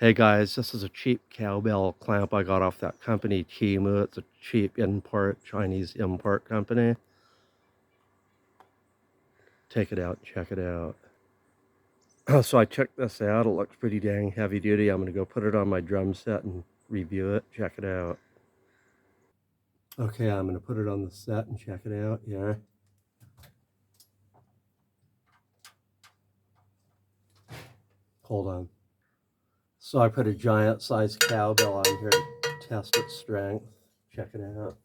Hey guys, this is a cheap cowbell clamp I got off that company Temu. It's a cheap import, Chinese import company. Take it out and check it out. So I checked this out. It looks pretty dang heavy duty. I'm going to go put it on my drum set and review it. Check it out. Okay, I'm going to put it on the set and check it out here. Hold on. So I put a giant size cowbell on here to test its strength. Check it out.